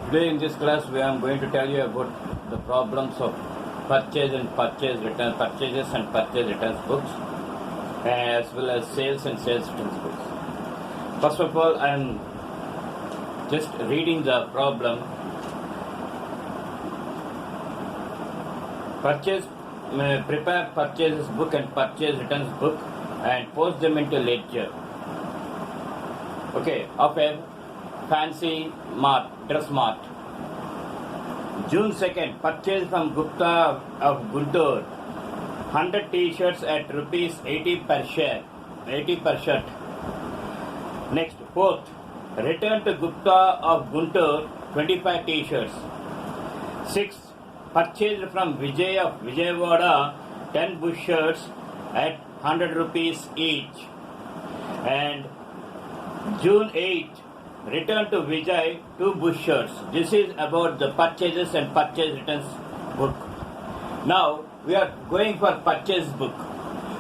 Today in this class I am going to tell you about the problems of purchase and purchase return, purchases and purchase returns books, as well as sales and sales returns books. First of all, I am just reading the problem. Prepare purchases book and purchase returns book and post them into ledger. Okay, of a fancy mart, dress mart. June 2nd, purchase from Gupta of Guntur 100 t-shirts at rupees 80 per shirt. Next, 4th, return to Gupta of Guntur 25 t-shirts. 6th, purchased from Vijay of Vijayawada 10 bush shirts at 100 rupees each. And June 8th, return to Vijay 2 bush shirts. This is about the purchases and purchase returns book. Now we are going for purchase book.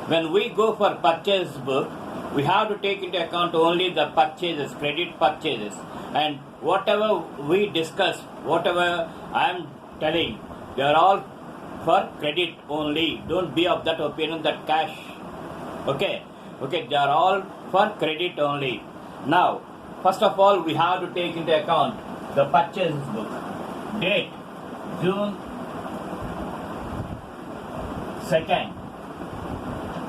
When we go for purchase book, we have to take into account only the purchases, credit purchases, and whatever we discuss, whatever I am telling, they are all for credit only. Don't be of that opinion that cash. Okay, they are all for credit only. Now, first of all, we have to take into account the purchase book. Date, June 2nd.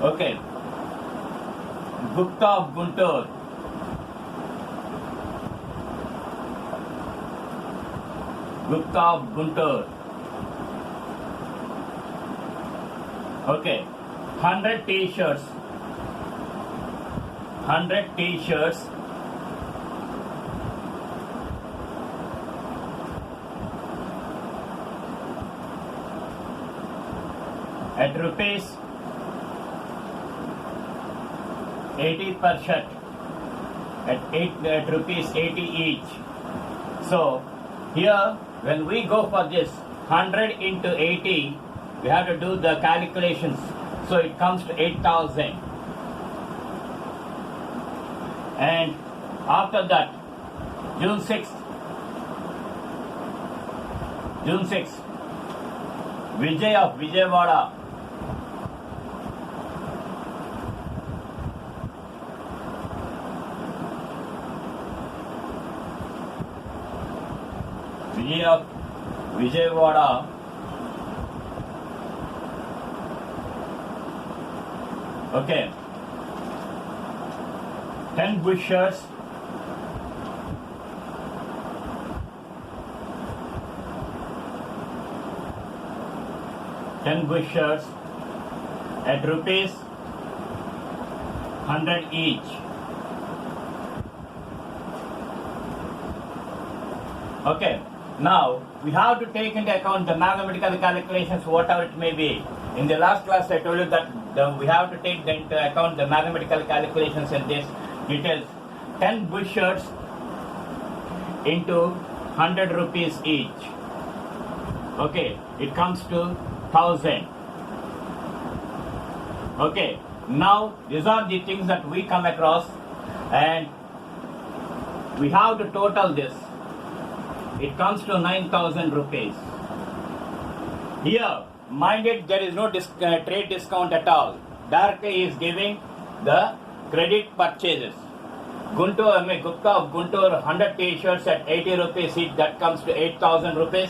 Okay. Gupta of Guntur. Gupta of Guntur. Okay. 100 t-shirts. 100 t-shirts. At rupees 80 per shirt, at rupees 80 each. So here when we go for this 100 into 80, we have to do the calculations. So it comes to 8,000. And after that, June 6th, Vijay of Vijayawada. Vijay of Vijayawada. Okay. 10 bush shirts. At rupees 100 each. Okay. Now we have to take into account the mathematical calculations, whatever it may be. In the last class, I told you that we have to take into account the mathematical calculations in this details. 10 bush shirts into 100 rupees each. Okay, it comes to 1,000. Okay, now these are the things that we come across, and we have to total this. It comes to 9,000 rupees. Here, mind it, there is no trade discount at all. Directly he is giving the credit purchases. Gupta of Guntur 100 t-shirts at 80 rupees each, that comes to 8,000 rupees.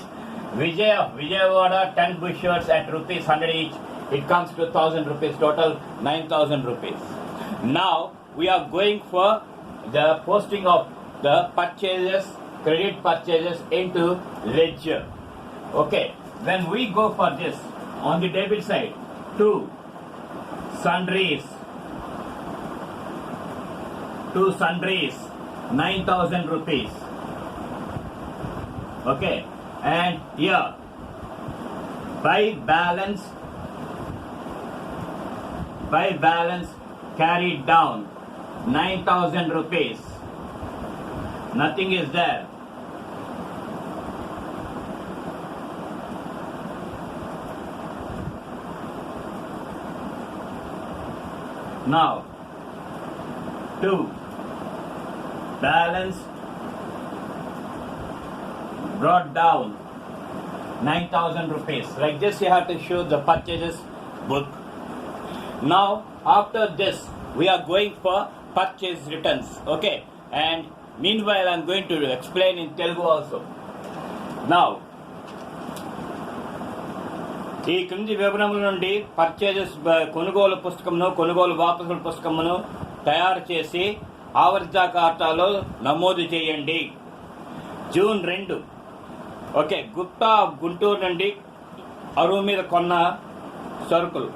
Vijay of Vijayawada 10 bush shirts at rupees 100 each, it comes to 1,000 rupees, total 9,000 rupees. Now we are going for the posting of the purchases, credit purchases into ledger. Okay, when we go for this, on the debit side, two sundries, 9,000 rupees. Okay, and here by balance carried down 9,000 rupees. Nothing is there. Now, 2. Balance brought down 9,000 rupees. Like this you have to show the purchases book. Now after this we are going for purchase returns. Okay, and meanwhile I am going to explain in Telugu also. Now ఈ క్రింది వివరముల నుండి purchases కొనుగోలు పుస్తకమును కొనుగోలు వాపసుల పుస్తకమును తయారు చేసి ఆవర్త ఖాతాలో నమోదు చేయండి. జూన్ 2 ఓకే, గుప్తా గుంటూరు నుండి అరువు మీద కొన్న సరుకులు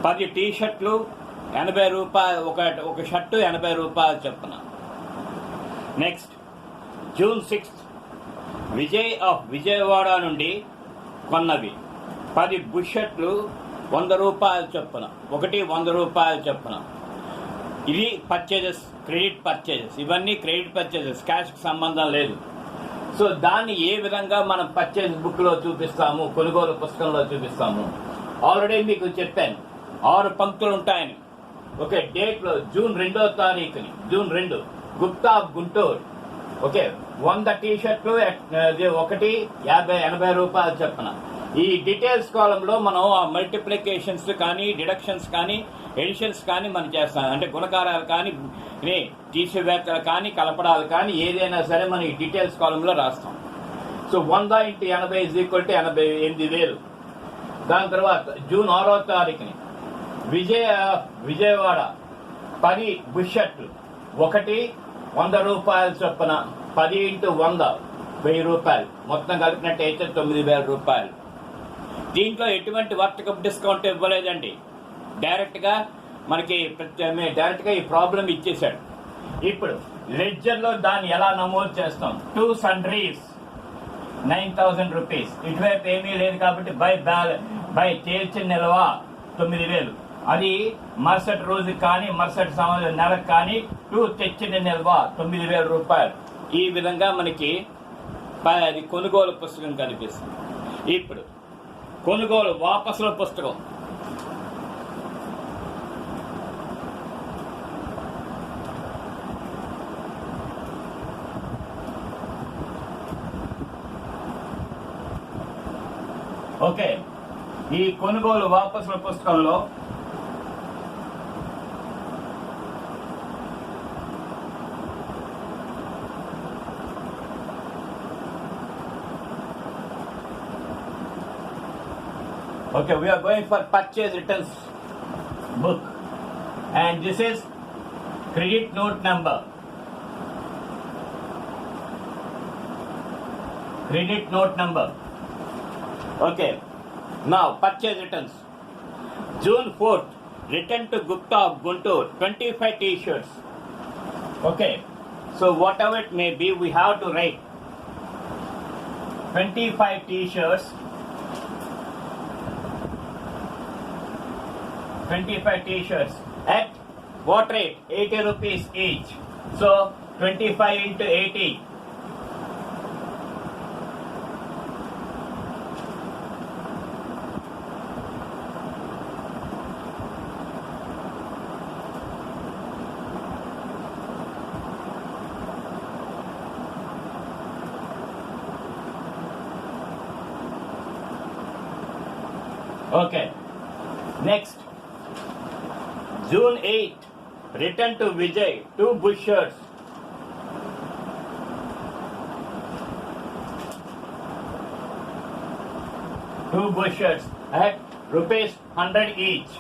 10 టీ షర్ట్లు 80 రూపాయలు, ఒక షర్టు 80 రూపాయలు చొప్పున. నెక్స్ట్ జూన్ 6 విజయవాడ నుండి కొన్నవి 10 బుషర్ట్లు 100 రూపాయల చొప్పున, ఒకటి 100 రూపాయల చొప్పున. ఇది పర్చేజెస్, క్రెడిట్ పర్చేజెస్. ఇవన్నీ క్రెడిట్ పర్చేజెస్, క్యాష్కి సంబంధం లేదు. సో దాన్ని ఏ విధంగా మనం పర్చేజ్ బుక్లో చూపిస్తాము, కొనుగోలు పుస్తకంలో చూపిస్తాము. ఆల్రెడీ మీకు చెప్పాను 6 పంక్తులు ఉంటాయని. ఓకే, డేట్లో జూన్ 2వ తారీఖుని, June 2 Gupta Guntur. Okay, 100 T షర్ట్లు ఒకటి 80 రూపాయలు చొప్పున. ఈ డీటెయిల్స్ కాలంలో మనం ఆ మల్టిప్లికేషన్స్ కానీ, డిడక్షన్స్ కానీ, ఎడిషన్స్ కానీ మనం చేస్తాం. అంటే గుణకారాలు కానీ, తీసివేతలు కానీ, కలపడాలు కానీ, ఏదైనా సరే మనం ఈ డీటెయిల్స్ కాలంలో రాస్తాం. సో 100 × 80 = 88,000. దాని తర్వాత జూన్ 6వ తారీఖుని విజయవాడ 10 బుషర్ట్లు ఒకటి 100 రూపాయల చొప్పున, 10 × 100 1000 రూపాయలు, మొత్తం కలిపినట్టయితే 9,000 రూపాయలు. దీంట్లో ఎటువంటి వర్తకపు డిస్కౌంట్ ఇవ్వలేదండి. డైరెక్ట్గా మనకి డైరెక్ట్గా ఈ ప్రాబ్లం ఇచ్చేశాడు. ఇప్పుడు లెడ్జర్లో దాన్ని ఎలా నమోదు చేస్తాం? 2 sundries 9,000 రూపీస్. ఇటువైపు ఏమీ లేదు కాబట్టి బై తేల్చిన నిల్వ 9,000. అది మరుసటి రోజుకి కానీ, మరుసటి నెలకు కానీ 2 తెచ్చిన నిల్వ 9,000 రూపాయలు. ఈ విధంగా మనకి అది కొనుగోలు పుస్తకం కనిపిస్తుంది. ఇప్పుడు కొనుగోలు వాపసుల పుస్తకం. ఓకే, ఈ కొనుగోలు వాపసుల పుస్తకంలో okay, we are going for purchase returns book, and this is credit note number. Credit note number. Okay, now purchase returns. June 4th, return to Gupta Guntur 25 t-shirts. Okay, so whatever it may be, we have to write 25 t-shirts, 25 t-shirts at what rate? 80 rupees each. So 25 × 80. Okay, next June 8, return to Vijay 2 bushers. Two bushers at rupees 100 each.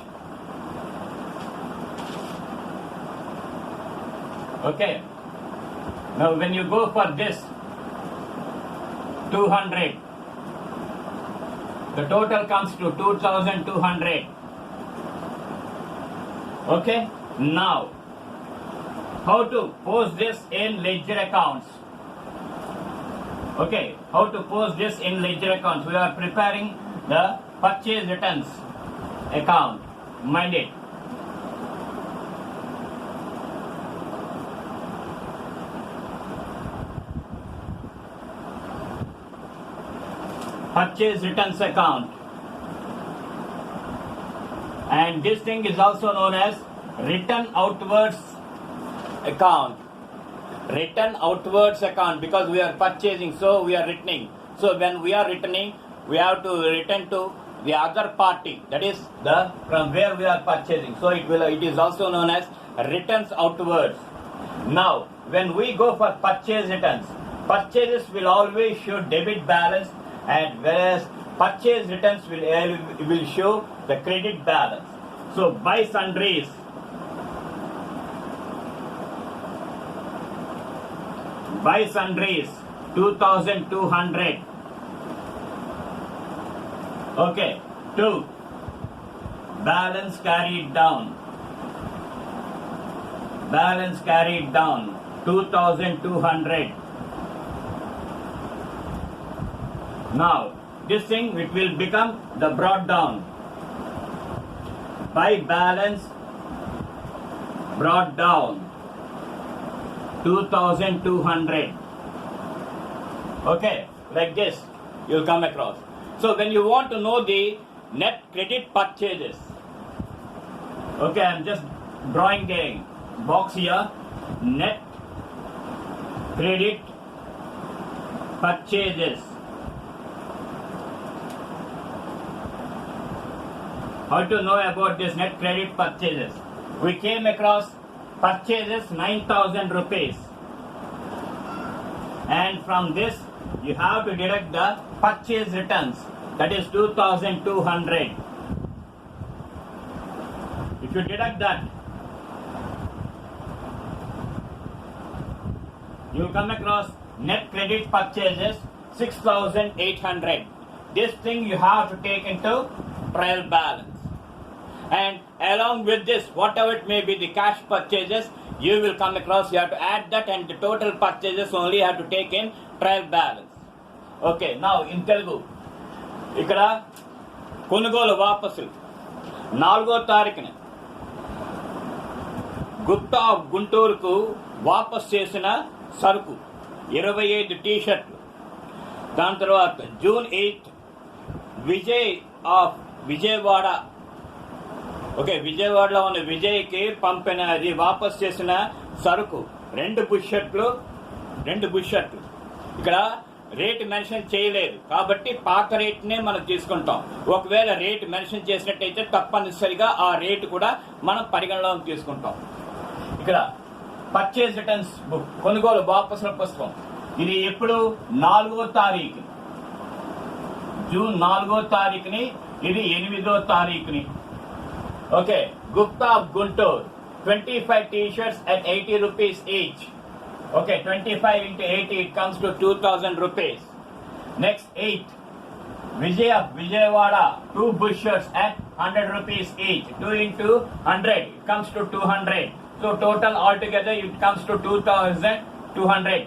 Okay, now when you go for this 200, the total comes to 2,200. Okay, now how to post this in ledger accounts? Okay, how to post this in ledger accounts? We are preparing the purchase returns account. Mind it. Purchase returns account, and this thing is also known as return outwards account. return outwards account because we are purchasing, so we are returning. So when we are returning, we have to return to the other party, that is the from where we are purchasing. So it is also known as returns outwards. Now when we go for purchase returns, purchases will always show debit balance, and whereas purchase returns will show the credit balance. So buy sundries, buy sundries 2200. Okay, 2. Balance carried down. Balance carried down 2200. Now this thing it will become the brought down. By balance brought down 2200. Okay, like this you'll come across. So when you want to know the net credit purchases, okay, I'm just drawing a box here. Net credit purchases. How to know about this net credit purchases? We came across purchases 9,000 rupees, and from this you have to deduct the purchase returns, that is 2200. If you deduct that, you will come across net credit purchases 6,800. This thing you have to take into trial balance, and along with this, whatever it may be the cash purchases, you will come across, you have to add that, and the total purchases only you have to take in trial balance. Okay, now in Telugu, ఇక్కడ కొనుగోలు వాపసులు 4వ తారీఖున Gupta of గుంటూరుకు వాపస్ చేసిన సరుకు 25 టీ-షర్ట్లు. దాని తర్వాత June 8 Vijay of Vijayawada, okay, విజయవాడలో ఉన్న విజయ్కి పంపిన అది వాపస్ చేసిన సరుకు 2 బుష్ షర్ట్లు. ఇక్కడ రేట్ మెన్షన్ చేయలేదు కాబట్టి పాత రేట్నే మనం తీసుకుంటాం. ఒకవేళ రేట్ మెన్షన్ చేసినట్టయితే తప్పనిసరిగా ఆ రేటు కూడా మనం పరిగణలోకి తీసుకుంటాం. ఇక్కడ పర్చేజ్ రిటర్న్స్ బుక్, కొనుగోలు వాపసుల పుస్తకం, ఇది ఎప్పుడు 4వ తారీఖు, జూన్ 4వ తారీఖుని, ఇది 8వ తారీఖుని. Okay, Gupta of Guntur 25 T shirts at 80 rupees each. Okay, 25 into 80, it comes to 2,000 rupees. Next, 8. Vijay of Vijayawada, 2 bush shirts at 100 rupees each. 2 into 100, it comes to 200. So total altogether, it comes to 2,200.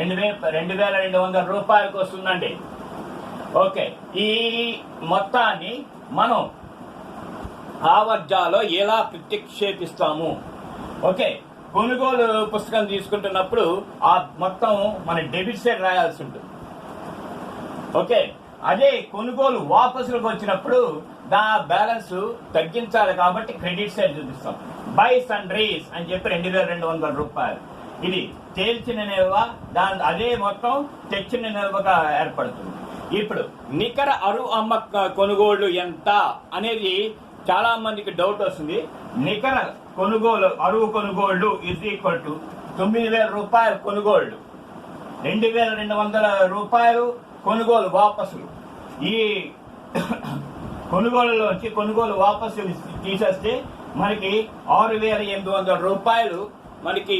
2,200 రూపాయలకు వస్తుందండి. Okay, ఈ మొత్తాన్ని మనం ఆవర్జాలో ఎలా ప్రతిక్షేపిస్తాము? Okay, కొనుగోలు పుస్తకం తీసుకుంటున్నప్పుడు ఆ మొత్తం మన డెబిట్ సైడ్ రాయాల్సి ఉంటుంది. ఓకే, అదే కొనుగోలు వాపసులకు వచ్చినప్పుడు దా బ్యాలెన్స్ తగ్గించాలి కాబట్టి క్రెడిట్ సైడ్ చూపిస్తాం. బై సన్రైజ్ అని చెప్పి 2,200 రూపాయలు. ఇది తేల్చిన నిల్వ, దాని అదే మొత్తం తెచ్చిన నిల్వగా ఏర్పడుతుంది. ఇప్పుడు నికర అరువు అమ్మ కొనుగోళ్లు ఎంత అనేది చాలా మందికి డౌట్ వస్తుంది. నికర కొనుగోలు అరువు కొనుగోళ్లు ఇజ్ ఈక్వల్ టు 9,000 రూపాయలు కొనుగోళ్లు, 2,200 రూపాయలు కొనుగోలు వాపసులు. ఈ కొనుగోలులోంచి కొనుగోలు వాపసులు తీసేస్తే మనకి 6,800 రూపాయలు మనకి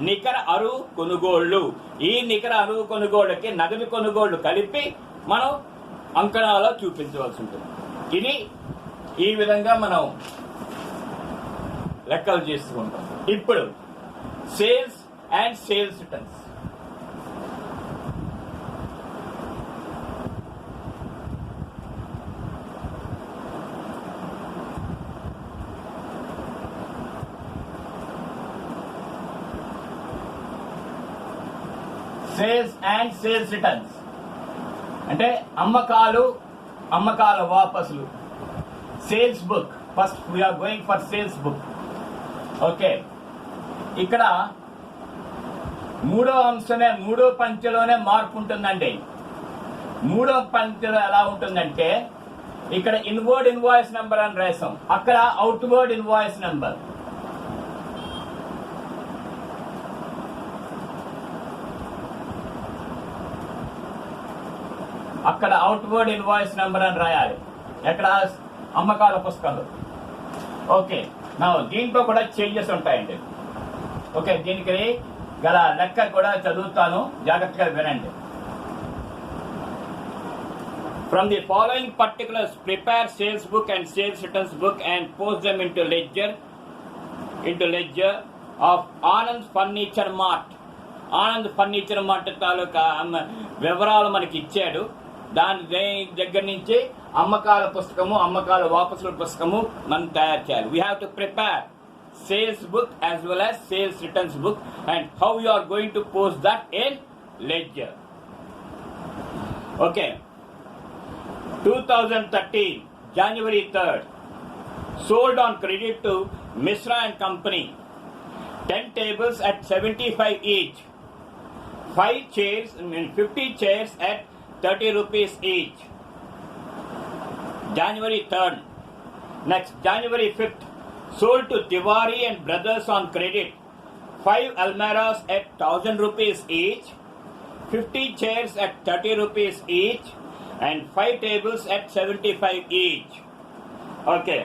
నికర అరువు కొనుగోళ్లు. ఈ నికర అరువు కొనుగోళ్లకి నగదు కొనుగోళ్లు కలిపి మనం అంకణాలో చూపించవలసి ఉంటుంది. ఇది ఈ విధంగా మనం లెక్కలు చేసుకుంటాం. ఇప్పుడు sales and sales returns. Sales and sales returns అంటే అమ్మకాల వాపసులు. Sales book, first we're going for sales book. Okay, ఇక్కడ మూడో అంశమే మూడో పంక్తిలోనే మార్పు ఉంటుందండి. మూడో పంక్తిలో ఎలా ఉంటుందంటే ఇక్కడ ఇన్వర్డ్ ఇన్వాయిస్ నెంబర్ అని రాసాం, అక్కడ అవుట్వర్డ్ ఇన్వాయిస్ నెంబర్. అక్కడ అవుట్వర్డ్ ఇన్వాయిస్ నెంబర్ అని రాయాలి. ఎక్కడ? అమ్మకాల పుస్తకాలు. ఓకే, నా దీంట్లో కూడా చేంజెస్ ఉంటాయండి. ఓకే, దీనికి గల లెక్క కూడా చదువుతాను, జాగ్రత్తగా వినండి. From the following particulars, prepare sales book and sales returns book and post them into ledger of Anand Furniture Mart. Anand furniture mart తాలూకా వివరాలు మనకి ఇచ్చాడు. దాని దగ్గర నుంచి అమ్మకాల పుస్తకము, అమ్మకాల వాపసుల పుస్తకము మనం తయారు చేయాలి. We have to prepare sales book as well as sales returns book and how you are going to post that in ledger. Okay, 2013 January 3rd, sold on credit to Misra and Company, 10 tables at 75 each, 5 chairs, 50 chairs at 30 rupees each. January 3rd. Next, January 5th, sold to Tiwari and Brothers on credit, 5 almaras at 1000 rupees each, 50 chairs at 30 rupees each, and 5 tables at 75 each. Okay.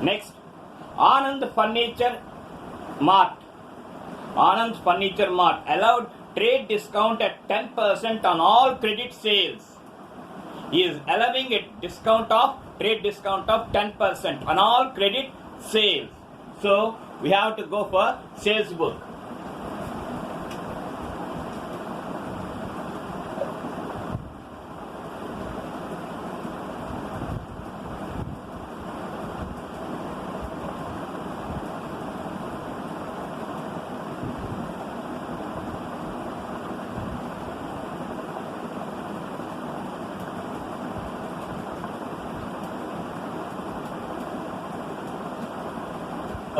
Next, Anand Furniture Mart. Anand Furniture Mart allowed trade discount at 10% on all credit sales. He is allowing a trade discount of 10% on all credit sales. So we have to go for sales book.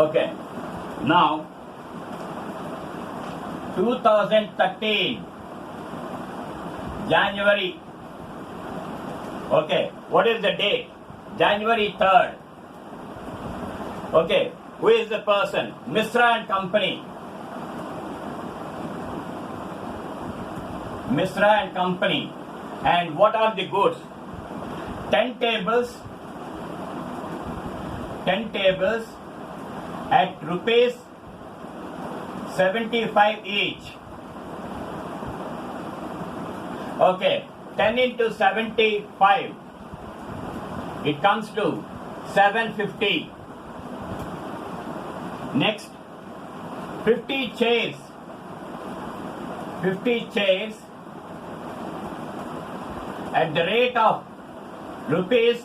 Okay, now 2013 January. Okay, what is the date? January 3rd. Okay, who is the person? Misra and Company. Misra and Company. And what are the goods? 10 tables at rupees 75 each. Okay, 10 into 75, it comes to 750. Next, 50 chairs at the rate of rupees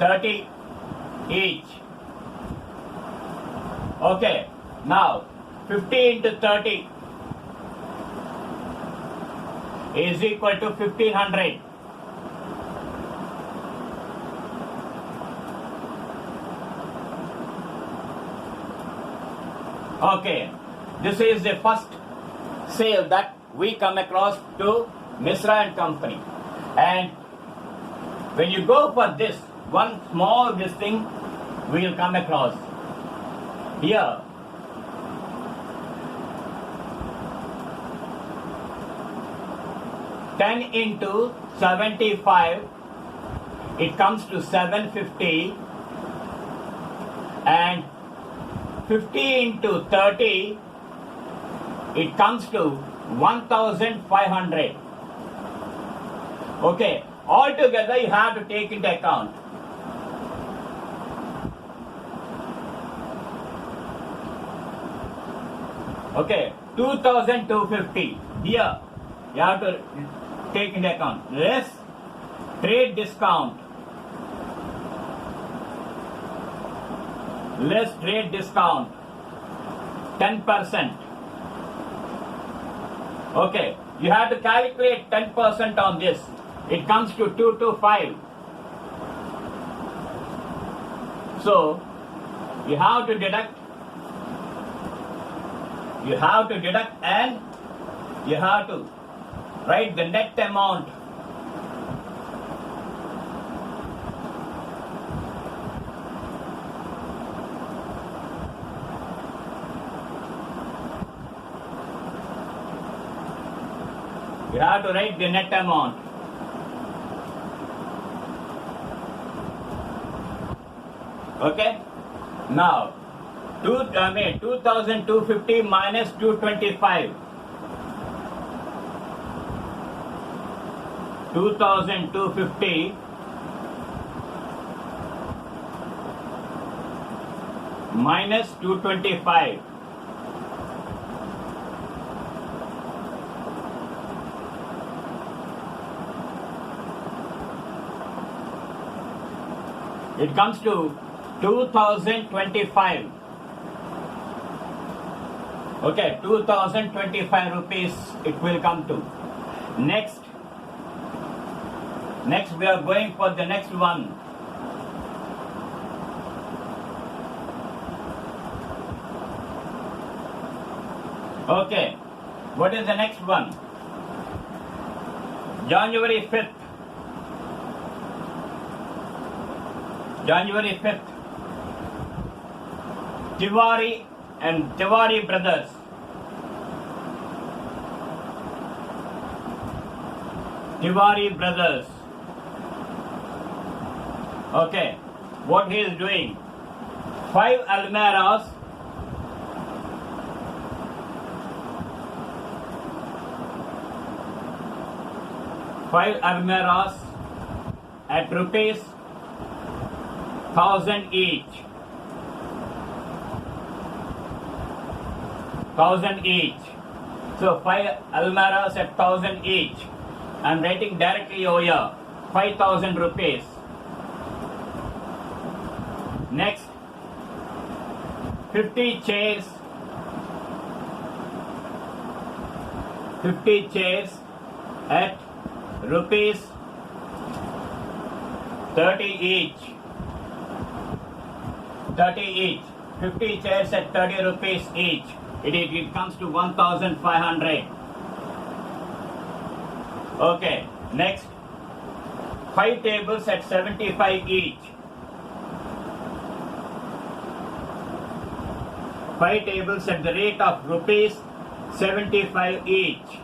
30 each. Okay, now 50 into 30 is equal to 1500. Okay, this is the first sale that we come across to Misra and Company. And when you go for this, one small this thing we will come across. Here, ten into 75, it comes to 750, and 50 into 30, it comes to 1500. Okay, altogether you have to take into account. Okay, 2250. Here you have to take into account less trade discount. Less trade discount, 10%. Okay, you have to calculate 10% on this. It comes to 225. So you have to deduct You have to deduct and you have to write the net amount. You have to write the net amount. Okay? Now, 2,250 minus 225. 2,250 minus 225. It comes to 2,025. Okay, 2,025 rupees it will come to. Next we are going for the next one. Okay, what is the next one? January 5th. January 5th. Tiwari and Tiwari brothers. Tiwari brothers. Okay, what he is doing? 5 almirahs. 5 almirahs at rupees 1,000 each. 1,000 each. So 5 almirahs at 1,000 each. I'm writing directly over here. 5,000 rupees. Next, 50 chairs. 50 chairs at rupees 30 each. 30 each. 50 chairs at 30 rupees each. It comes to 1,500. Okay, next, 5 tables at 75 each. 5 tables at the rate of rupees 75 each.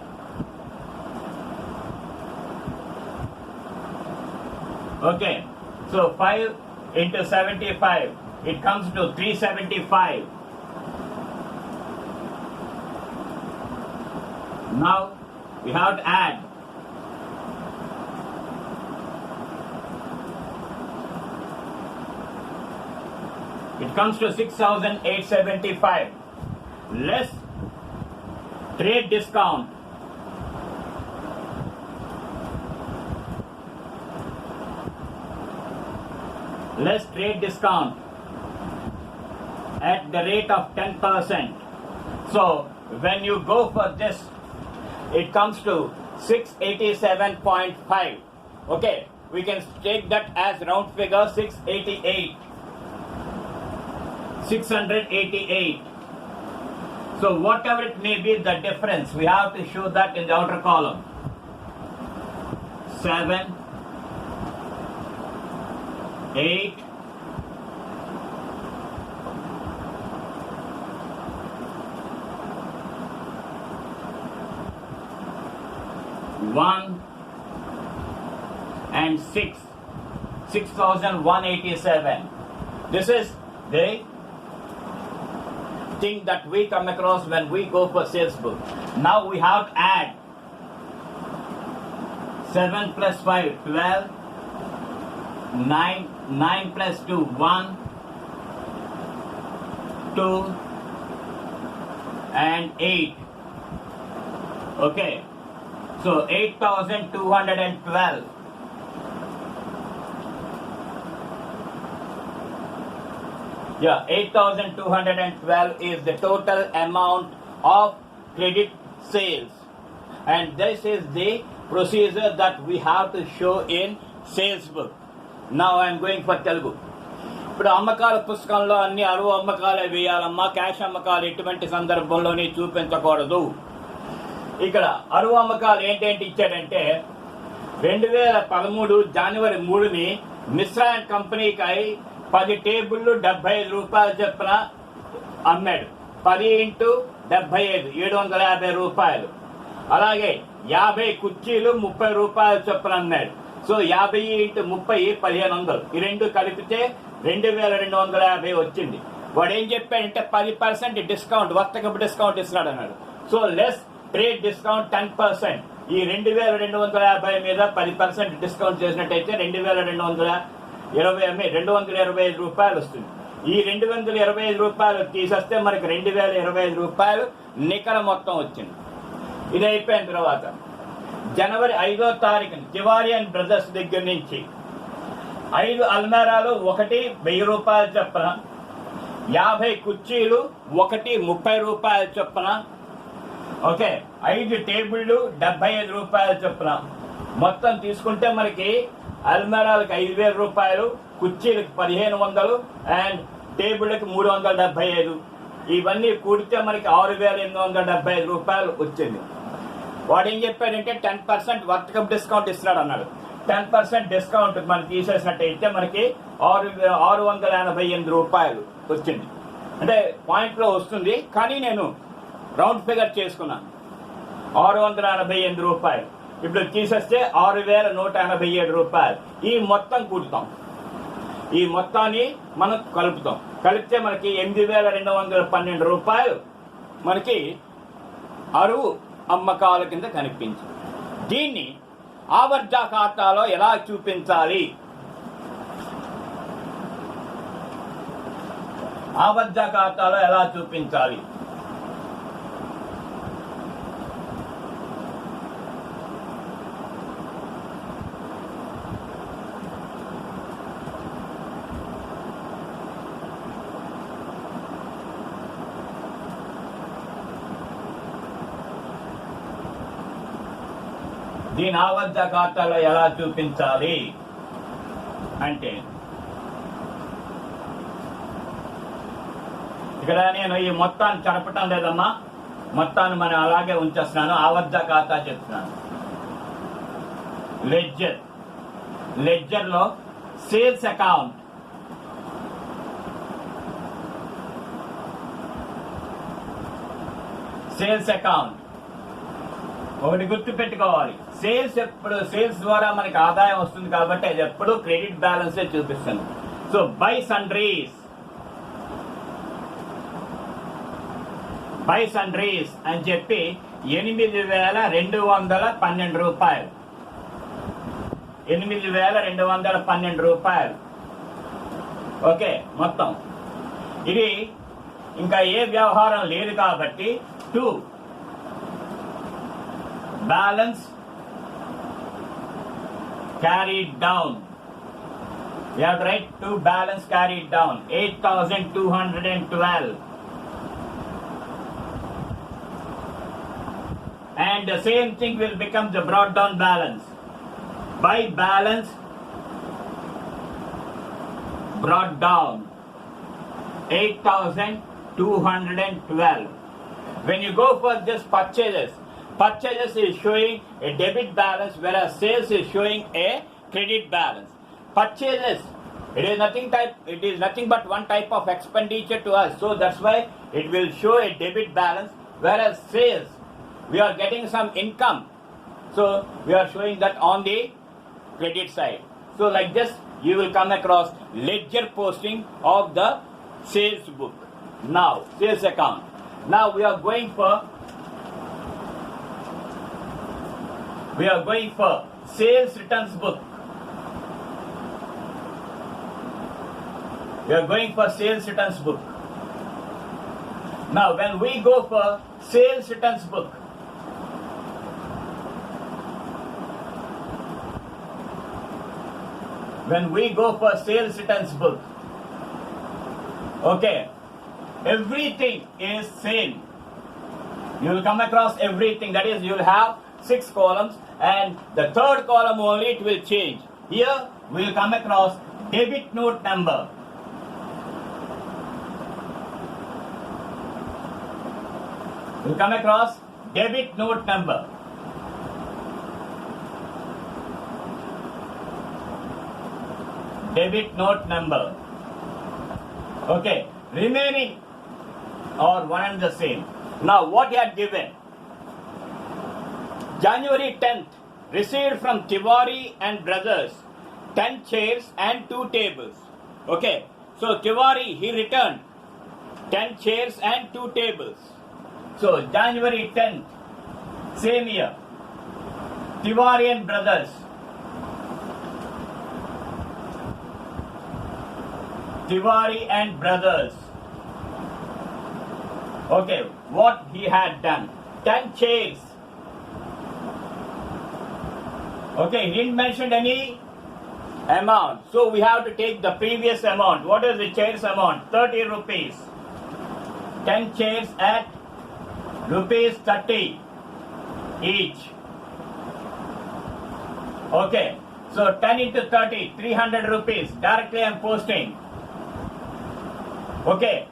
Okay, so 5 into 75, it comes to 375. Now we have to add. It comes to 6,875 less trade discount. Less trade discount at the rate of 10%. So when you go for this, it comes to 687.5. Okay, we can take that as round figure 688. 688. So whatever it may be the difference, we have to show that in the outer column. 7, 8, 1 and 6, 6,187. This is the thing that we come across when we go for sales book. Now we have to add 7 plus 5, 12, 9, 9 plus 2, 1, 2, and 8. Okay, so 8,212. Yeah, 8,212 is the total amount of credit sales. And this is the procedure that we have to show in sales book. Now I am going for Telugu. ఇప్పుడు అమ్మకాల పుస్తకంలో అన్ని అరువు అమ్మకాలే వేయాలమ్మా, cash అమ్మకాలు ఎటువంటి సందర్భంలోని చూపించకూడదు. ఇక్కడ అరువు అమ్మకాలు ఏంటేంటి ఇచ్చాడంటే 2013 జనవరి 3ని మిశ్రా అండ్ కంపెనీకి 10 టేబుళ్లు 75 రూపాయలు చొప్పున అమ్మాడు. 10 × 75 750 రూపాయలు. అలాగే 50 కుర్చీలు 30 రూపాయలు చొప్పున అమ్మాడు. సో 50 × 30 1500. ఈ రెండు కలిపితే 2250 వచ్చింది. వాడు ఏం చెప్పాడంటే 10% డిస్కౌంట్, వర్తకపు డిస్కౌంట్ ఇస్తున్నాడు అన్నాడు. So less trade discount 10%. ఈ 2250 మీద 10% డిస్కౌంట్ చేసినట్టయితే 2225 రూపాయలు వస్తుంది. ఈ 225 రూపాయలు తీసేస్తే మనకి 2025 రూపాయలు నికర మొత్తం వచ్చింది. ఇది అయిపోయిన తర్వాత జనవరి 5వ తారీఖున తివారీ అండ్ బ్రదర్స్ దగ్గర నుంచి 5 అల్మారాలు ఒకటి 1000 రూపాయలు చొప్పున, 50 కుర్చీలు ఒకటి 30 రూపాయలు చొప్పున, ఓకే 5 టేబుళ్లు 75 రూపాయలు చొప్పున. మొత్తం తీసుకుంటే మనకి అల్మారాలకు 5000 రూపాయలు, కుర్చీలకు 1500 అండ్ టేబుళ్ళకి 375. ఇవన్నీ కూడితే మనకి 6875 రూపాయలు వచ్చింది. వాడు ఏం చెప్పాడంటే 10% వర్తకపు డిస్కౌంట్ ఇస్తున్నాడు అన్నాడు. 10% డిస్కౌంట్ మనం తీసేసినట్టయితే మనకి 688 రూపాయలు వచ్చింది. అంటే పాయింట్లో వస్తుంది, కానీ నేను రౌండ్ ఫిగర్ చేసుకున్నాను. 688 రూపాయలు ఇప్పుడు తీసేస్తే 6187 రూపాయలు. ఈ మొత్తం కూడుతాం, ఈ మొత్తాన్ని మనం కలుపుతాం. కలిపితే మనకి 8212 రూపాయలు మనకి అరువు అమ్మకాల కింద కనిపించింది. దీన్ని ఆవర్జ ఖాతాలో ఎలా చూపించాలి? ఆవర్జ ఖాతాలో ఎలా చూపించాలి? దీని ఆవర్జ ఖాతాలో ఎలా చూపించాలి అంటే, ఇక్కడ నేను ఈ మొత్తాన్ని చదపటం లేదమ్మా, మొత్తాన్ని మనం అలాగే ఉంచేస్తున్నాను. ఆవర్జ ఖాతా చెప్తున్నాను. లెడ్జర్ లో సేల్స్ అకౌంట్, ఒకటి గుర్తు పెట్టుకోవాలి. సేల్స్ ద్వారా మనకి ఆదాయం వస్తుంది కాబట్టి అది ఎప్పుడు క్రెడిట్ బ్యాలెన్స్ చూపిస్తుంది. సో బై సండ్రీస్ అని చెప్పి 8212 రూపాయలు, 8212 రూపాయలు. ఓకే, మొత్తం ఇది ఇంకా ఏ వ్యవహారం లేదు కాబట్టి to balance carried down, we have to write to balance carried down 8212, and the same thing will become the brought down balance. By balance brought down 8212. When you go for just purchases is showing a debit balance, whereas sales is showing a credit balance. Purchases, it is nothing but one type of expenditure to us, so that's why it will show a debit balance, whereas sales, we are getting some income, so we are showing that on the credit side. So like this you will come across ledger posting of the sales book. Now sales account. Now we are going for sales returns book. Now when we go for sales returns book, okay, everything is same. You will come across everything, that is, you will have 6 columns, and the third column only it will change. Here we will come across debit note number. You come across debit note number. Debit note number. Okay, remaining or one and the same. Now what he had given? January 10th, received from Tiwari and Brothers 10 chairs and 2 tables. Okay, so Tiwari he returned 10 chairs and 2 tables. So January 10th, same year, Tiwari and Brothers. Tiwari and Brothers. Okay, what he had done? 10 chairs. Okay, he didn't mention any amount. So we have to take the previous amount. What is the chairs amount? 30 rupees. 10 chairs at rupees 30 each. Okay, so 10 into 30, 300 rupees. Directly I am posting. Okay,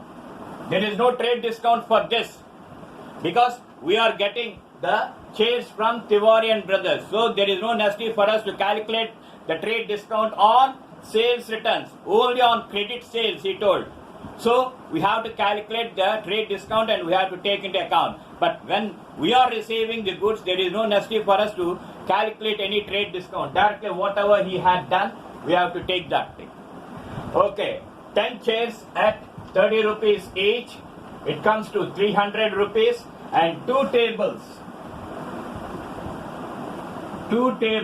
there is no trade discount for this because we are getting the chairs from Tiwari and Brothers. So there is no necessity for us to calculate the trade discount on sales returns. Only on credit sales, he told. So we have to calculate the trade discount and we have to take into account. But when we are receiving the goods, there is no necessity for us to calculate any trade discount. Directly whatever he had done, we have to take that thing. Okay, 10 chairs at 30 rupees each. It comes to 300 rupees and 2 tables. 2 tables.